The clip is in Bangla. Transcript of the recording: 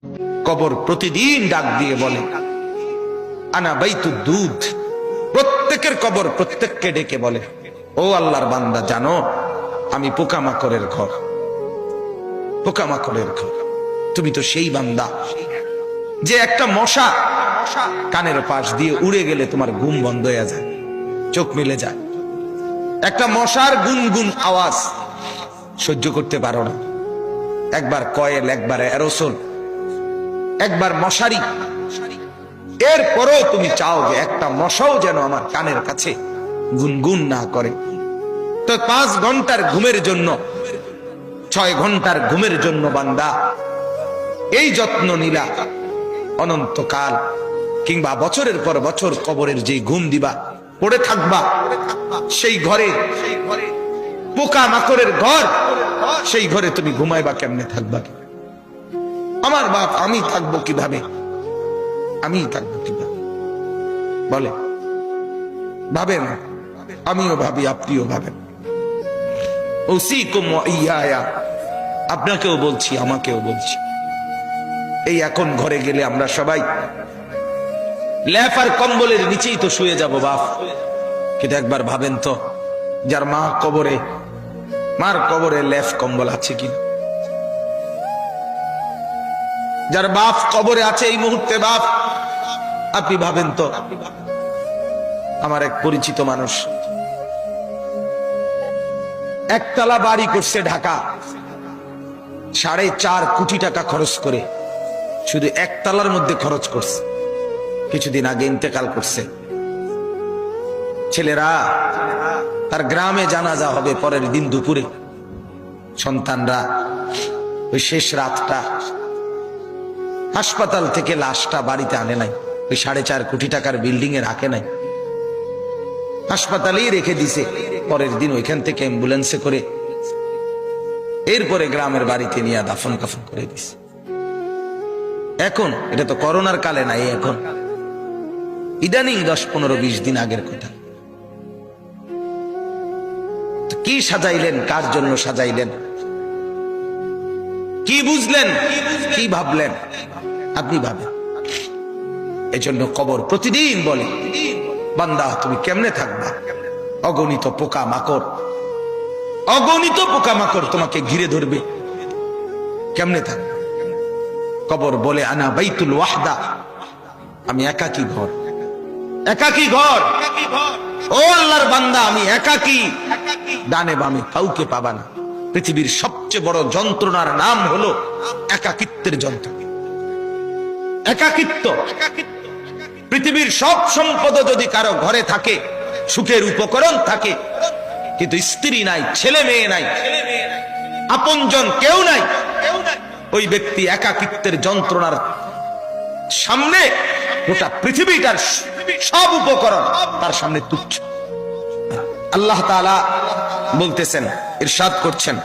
কবর প্রতিদিন ডাক দিয়ে বলে আনা বাইতুদ দুধ। প্রত্যেকের কবর প্রত্যেককে ডেকে বলে, ও আল্লাহর বান্দা, জানো আমি পোকামাকড়ের ঘর, পোকামাকড়ের ঘর। তুমি তো সেই বান্দা যে একটা মশা কানের পাশ দিয়ে উড়ে গেলে তোমার ঘুম বন্ধ হয়ে যায়, চোখ মিলে যায়। একটা মশার গুনগুন আওয়াজ সহ্য করতে পারো না। একবার কয়েল, একবার অ্যারোসোল, একবার মশারি, এরপরও তুমি চাও যে একটা মশাও যেন আমার কানের কাছে গুনগুন না করে। তো 5 ঘন্টার ঘুমের জন্য, 6 ঘন্টার ঘুমের জন্য বান্দা এই যত্ন নিলা, অনন্তকাল কিংবা বছরের পর বছর কবরের যে ঘুম দিবা, পড়ে থাকবা সেই ঘরে, পোকা মাকড়ের ঘর, সেই ঘরে তুমি ঘুমাইবা কেমনে, থাকবা? আমার বাপ, আমি থাকবো কিভাবে? আমি থাকবো কিভাবে বলে? ভাবেন, আমিও ভাবি, আপনিও ভাবেন। উসিকুম ওয়া ইয়া, আপনাকেও বলছি, আমাকেও বলছি। এই এখন ঘরে গেলে আমরা সবাই ল্যাপ আর কম্বলের নিচেই তো শুয়ে যাব বাপ। কিন্তু একবার ভাবেন তো, যার মা কবরে, মার কবরে ল্যাপ কম্বল আছে কিনা? যার বাপ কবরে আছে এই মুহূর্তে, বাপ আপনি ভাবেন তো। আমার এক পরিচিত মানুষ একতলা বাড়ি করছে ঢাকা, 4.5 কোটি টাকা খরচ করে, শুধু একতলার মধ্যে খরচ করছে। কিছুদিন আগে ইন্তেকাল করছে। ছেলেরা, তার গ্রামে জানাজা হবে পরের দিন দুপুরে। সন্তানরা ওই শেষ রাতটা হাসপাতাল থেকে লাশটা বাড়িতে আনে নাই, ওই 4.5 কোটি টাকার বিল্ডিং এ রাখে নাই, হাসপাতালেই রেখে দিছে। পরের দিন ওইখান থেকে অ্যাম্বুলেন্সে করে এরপরে গ্রামের বাড়িতে নিয়ে দাফন কাফন করে দিছে। এখন এটা তো করোনার কালে নাই, এখন ইদানিং 10, 15, 20 দিন আগের কথা। কি সাজাইলেন, কার জন্য সাজাইলেন, কি বুঝলেন, কি ভাবলেন? আপনি ভাবেন। এজন্য কবর প্রতিদিন বলে, বান্দা তুমি কেমনে থাকবা? অগণিত পোকা মাকড়, অগণিত পোকা মাকড় তোমাকে ঘিরে ধরবে, কেমনে থাকবে? কবর বলে আনা বাইতুল ওয়াহদা, আমি একাকী ঘর, একাকী ঘর। ও আল্লাহর বান্দা, আমি একাকী, ডানে বামে কাউকে পাবা না। পৃথিবীর সবচেয়ে বড় যন্ত্রণার নাম হলো একাকিত্বের যন্ত্রণা, একাকিত্ব। পৃথিবীর সব সম্পদ যদি কারো ঘরে থাকে, সুখের উপকরণ থাকে, কিন্তু স্ত্রী নাই, ছেলে মেয়ে নাই, আপনজন কেউ নাই, ওই ব্যক্তি একাকিত্বের যন্ত্রণার সামনে গোটা পৃথিবীটার সব উপকরণ তার সামনে তুচ্ছ। আল্লাহ তাআলা বলতেছেন, ইরশাদ করছেন,